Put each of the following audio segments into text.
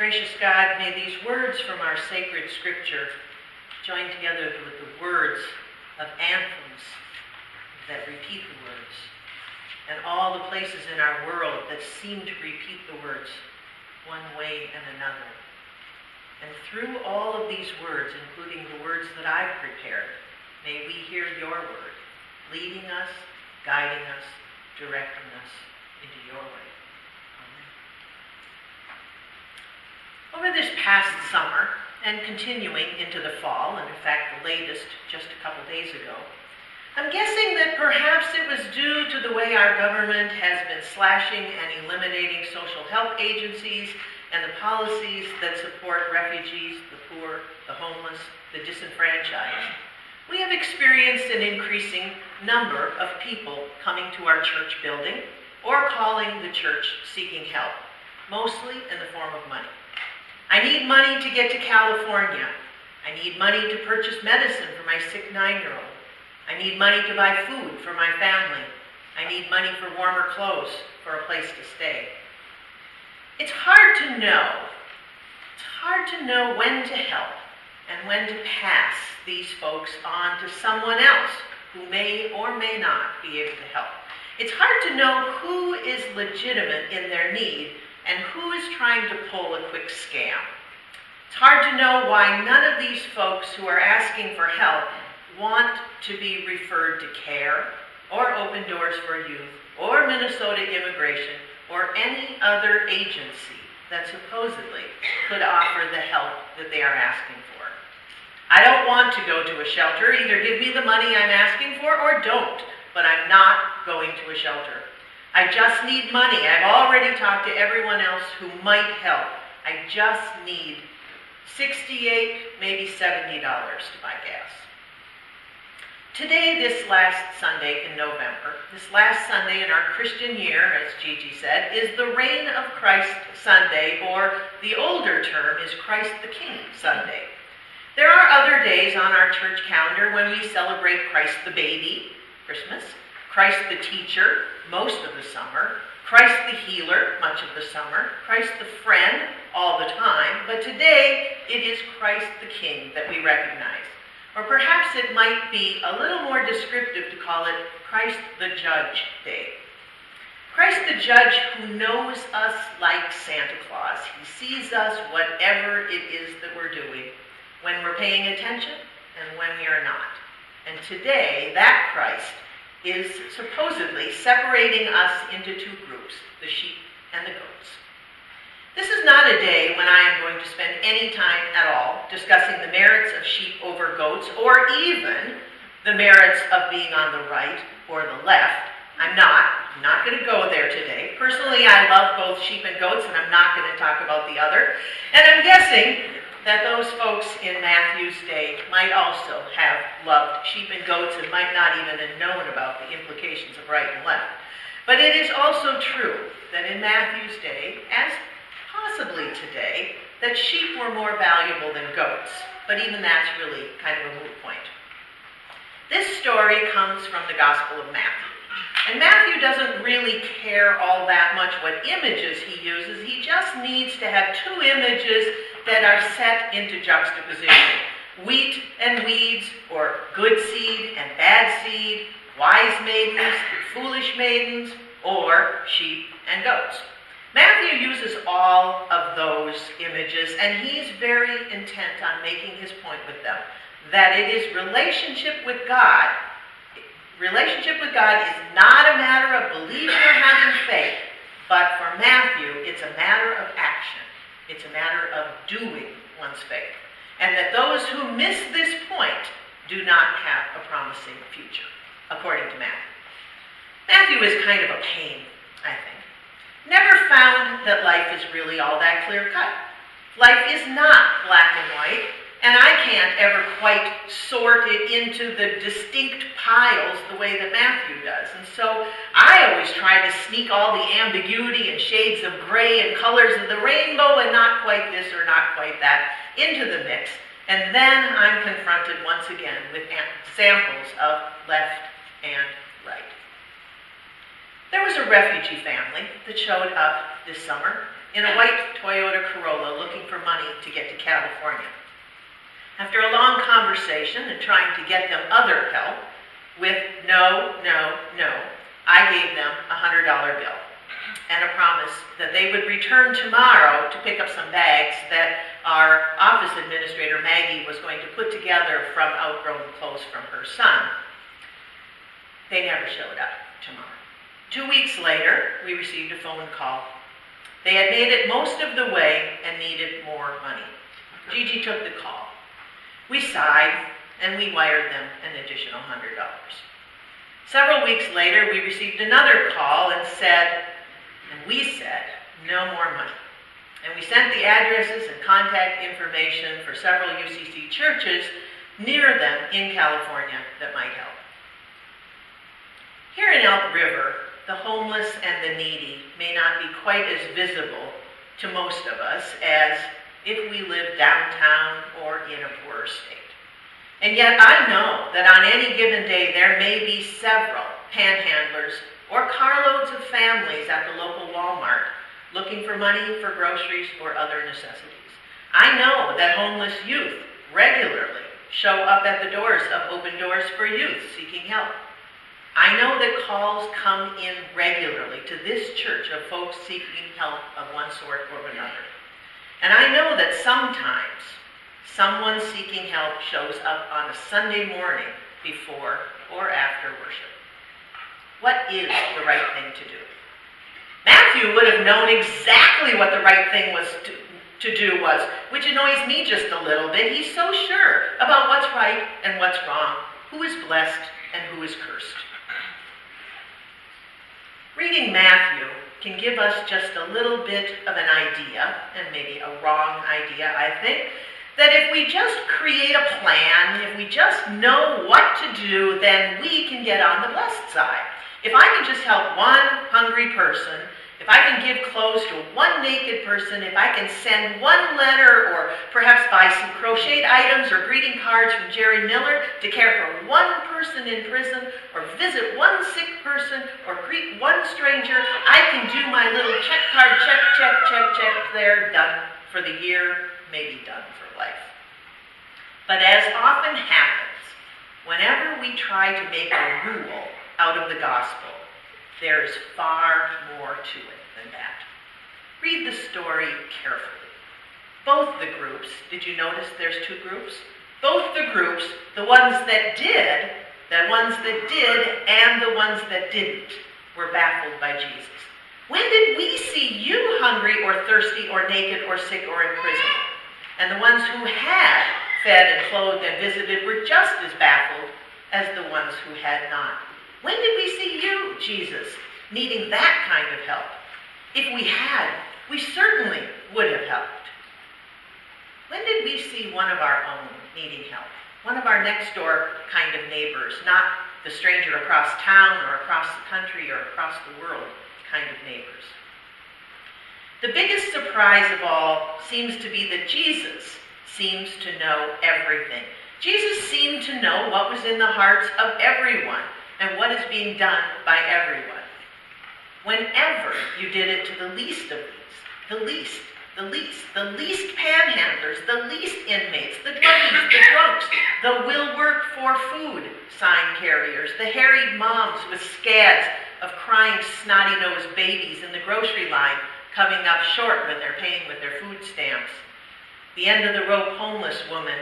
Gracious God, may these words from our sacred scripture join together with the words of anthems that repeat the words, and all the places in our world that seem to repeat the words one way and another. And through all of these words, including the words that I've prepared, may we hear your word, leading us, guiding us, directing us into your way. Over this past summer, and continuing into the fall, and in fact the latest just a couple days ago, I'm guessing that perhaps it was due to the way our government has been slashing and eliminating social help agencies and the policies that support refugees, the poor, the homeless, the disenfranchised. We have experienced an increasing number of people coming to our church building or calling the church seeking help, mostly in the form of money. I need money to get to California. I need money to purchase medicine for my sick 9-year-old. I need money to buy food for my family. I need money for warmer clothes, for a place to stay. It's hard to know. It's hard to know when to help and when to pass these folks on to someone else who may or may not be able to help. It's hard to know who is legitimate in their need and who is trying to pull a quick scam. It's hard to know why none of these folks who are asking for help want to be referred to CARE or Open Doors for Youth or Minnesota Immigration or any other agency that supposedly could offer the help that they are asking for. I don't want to go to a shelter. Either give me the money I'm asking for or don't, but I'm not going to a shelter. I just need money. I've already talked to everyone else who might help. I just need $68, maybe $70 to buy gas. Today, this last Sunday in November, this last Sunday in our Christian year, as Gigi said, is the Reign of Christ Sunday, or the older term is Christ the King Sunday. There are other days on our church calendar when we celebrate Christ the Baby, Christmas, Christ the Teacher, most of the summer, Christ the Healer, much of the summer, Christ the Friend, all the time, but today it is Christ the King that we recognize. Or perhaps it might be a little more descriptive to call it Christ the Judge Day. Christ the Judge who knows us like Santa Claus. He sees us whatever it is that we're doing, when we're paying attention and when we are not. And today, that Christ is supposedly separating us into two groups, the sheep and the goats. This is not a day when I am going to spend any time at all discussing the merits of sheep over goats, or even the merits of being on the right or the left. I'm not going to go there today. Personally, I love both sheep and goats, and I'm not going to talk about the other. And I'm guessing that those folks in Matthew's day might also have loved sheep and goats and might not even have known about the implications of right and left. But it is also true that in Matthew's day, as possibly today, that sheep were more valuable than goats. But even that's really kind of a moot point. This story comes from the Gospel of Matthew. And Matthew doesn't really care all that much what images he uses. He just needs to have two images that are set into juxtaposition. Wheat and weeds, or good seed and bad seed, wise maidens and foolish maidens, or sheep and goats. Matthew uses all of those images, and he's very intent on making his point with them, that it is relationship with God. Relationship with God is not a matter of believing or having faith, but for Matthew, it's a matter of action. It's a matter of doing one's faith. And that those who miss this point do not have a promising future, according to Matthew. Matthew is kind of a pain, I think. Never found that life is really all that clear-cut. Life is not black and white, and I can't ever quite sort it into the distinct piles the way that Matthew does. And so I always try to sneak all the ambiguity and shades of gray and colors of the rainbow and not quite this or not quite that into the mix. And then I'm confronted once again with examples of left and right. There was a refugee family that showed up this summer in a white Toyota Corolla looking for money to get to California. After a long conversation and trying to get them other help with no, no, no, I gave them a $100 bill and a promise that they would return tomorrow to pick up some bags that our office administrator, Maggie, was going to put together from outgrown clothes from her son. They never showed up tomorrow. 2 weeks later, we received a phone call. They had made it most of the way and needed more money. Gigi took the call. We sighed, and we wired them an additional $100. Several weeks later, we received another call and we said, no more money. And we sent the addresses and contact information for several UCC churches near them in California that might help. Here in Elk River, the homeless and the needy may not be quite as visible to most of us as if we live downtown or in a poorer state. And yet I know that on any given day there may be several panhandlers or carloads of families at the local Walmart looking for money for groceries or other necessities. I know that homeless youth regularly show up at the doors of Open Doors for Youth seeking help. I know that calls come in regularly to this church of folks seeking help of one sort or another. And I know that sometimes someone seeking help shows up on a Sunday morning before or after worship. What is the right thing to do? Matthew would have known exactly what the right thing was to do was, which annoys me just a little bit. He's so sure about what's right and what's wrong, who is blessed and who is cursed. Reading Matthew can give us just a little bit of an idea, and maybe a wrong idea, I think, that if we just create a plan, if we just know what to do, then we can get on the blessed side. If I can just help one hungry person, if I can give clothes to one naked person, if I can send one letter or perhaps buy some crocheted items or greeting cards from Jerry Miller to care for one person in prison or visit one sick person or greet one stranger, I can do my little check card, check there, done for the year, maybe done for life. But as often happens, whenever we try to make a rule out of the gospel, there is far more to it than that. Read the story carefully. Both the groups, did you notice there's two groups? Both the groups, the ones that did and the ones that didn't, were baffled by Jesus. When did we see you hungry or thirsty or naked or sick or in prison? And the ones who had fed and clothed and visited were just as baffled as the ones who had not. When did we see you, Jesus, needing that kind of help? If we had, we certainly would have helped. When did we see one of our own needing help? One of our next door kind of neighbors, not the stranger across town or across the country or across the world kind of neighbors. The biggest surprise of all seems to be that Jesus seems to know everything. Jesus seemed to know what was in the hearts of everyone and what is being done by everyone. Whenever you did it to the least of these, the least panhandlers, the least inmates, the druggies, the drunks, the will work for food sign carriers, the harried moms with scads of crying snotty-nosed babies in the grocery line coming up short when they're paying with their food stamps, the end-of-the-rope homeless woman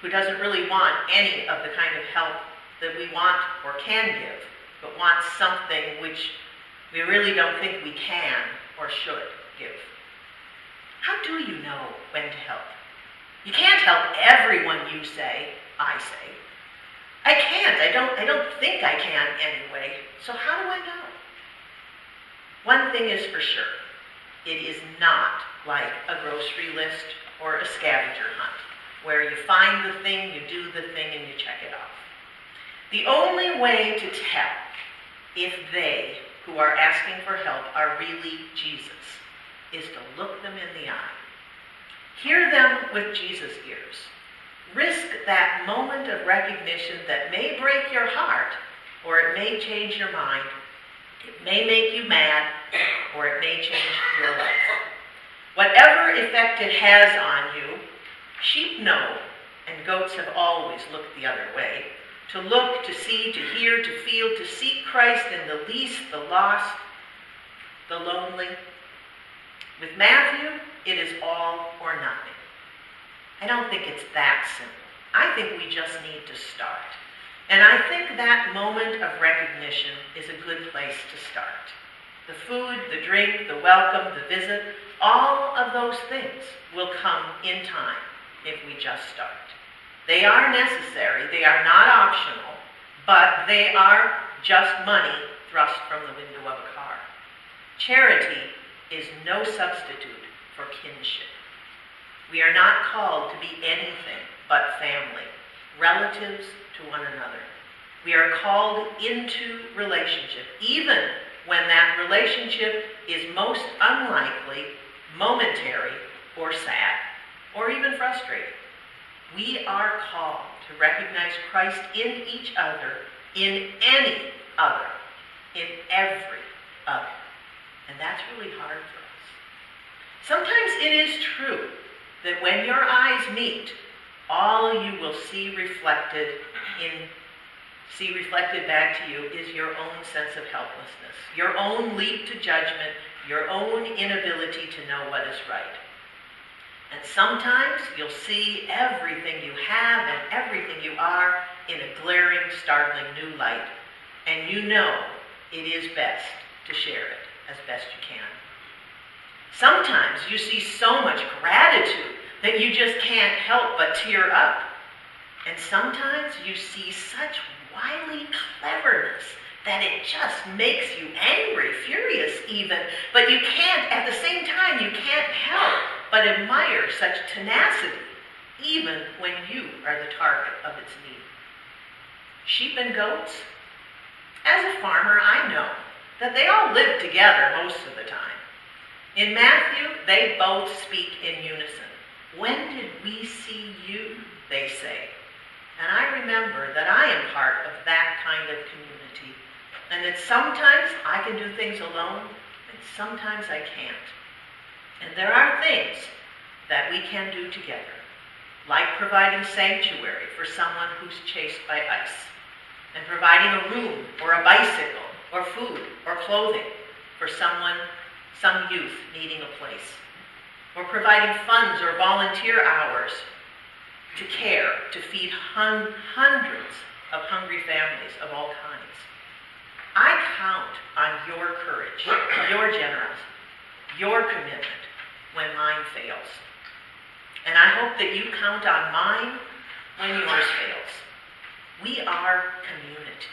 who doesn't really want any of the kind of help that we want or can give, but wants something which we really don't think we can or should give. How do you know when to help? You can't help everyone you say, I say. I can't. I don't think I can anyway. So how do I know? One thing is for sure. It is not like a grocery list or a scavenger hunt, where you find the thing, you do the thing, and you check it off. The only way to tell if they who are asking for help are really Jesus is to look them in the eye. Hear them with Jesus' ears. Risk that moment of recognition that may break your heart, or it may change your mind. It may make you mad, or it may change your life. Whatever effect it has on you, sheep know, and goats have always looked the other way, to look, to see, to hear, to feel, to seek Christ in the least, the lost, the lonely. With Matthew, it is all or nothing. I don't think it's that simple. I think we just need to start. And I think that moment of recognition is a good place to start. The food, the drink, the welcome, the visit, all of those things will come in time if we just start. They are necessary, they are not optional, but they are just money thrust from the window of a car. Charity is no substitute for kinship. We are not called to be anything but family, relatives to one another. We are called into relationship, even when that relationship is most unlikely, momentary, or sad, or even frustrating. We are called to recognize Christ in each other, in any other, in every other. And that's really hard for us. Sometimes it is true that when your eyes meet, all you will see reflected back to you is your own sense of helplessness, your own leap to judgment, your own inability to know what is right. And sometimes you'll see everything you have and everything you are in a glaring, startling new light, and you know it is best to share it as best you can. Sometimes you see so much gratitude that you just can't help but tear up. And sometimes you see such wily cleverness that it just makes you angry, furious even, but you can't, at the same time, you can't help but admire such tenacity, even when you are the target of its need. Sheep and goats? As a farmer, I know that they all live together most of the time. In Matthew, they both speak in unison. When did we see you, they say. And I remember that I am part of that kind of community, and that sometimes I can do things alone, and sometimes I can't. And there are things that we can do together, like providing sanctuary for someone who's chased by ice, and providing a room or a bicycle or food or clothing for some youth needing a place, or providing funds or volunteer hours to care, to feed hundreds of hungry families of all kinds. I count on your courage, your generosity, your commitment when mine fails. And I hope that you count on mine when yours fails. We are community.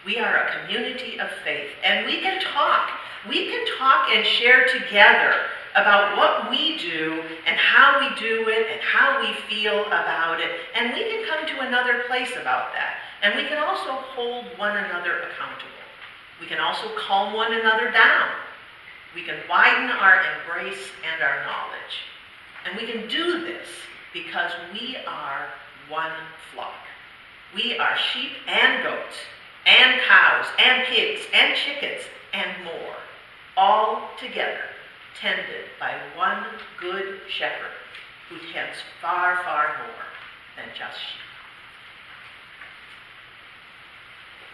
We are a community of faith, and we can talk. We can talk and share together about what we do and how we do it and how we feel about it, and we can come to another place about that. And we can also hold one another accountable. We can also calm one another down. We can widen our embrace and our knowledge. And we can do this because we are one flock. We are sheep and goats, and cows, and pigs, and chickens, and more, all together, tended by one good shepherd who tends far, far more than just sheep.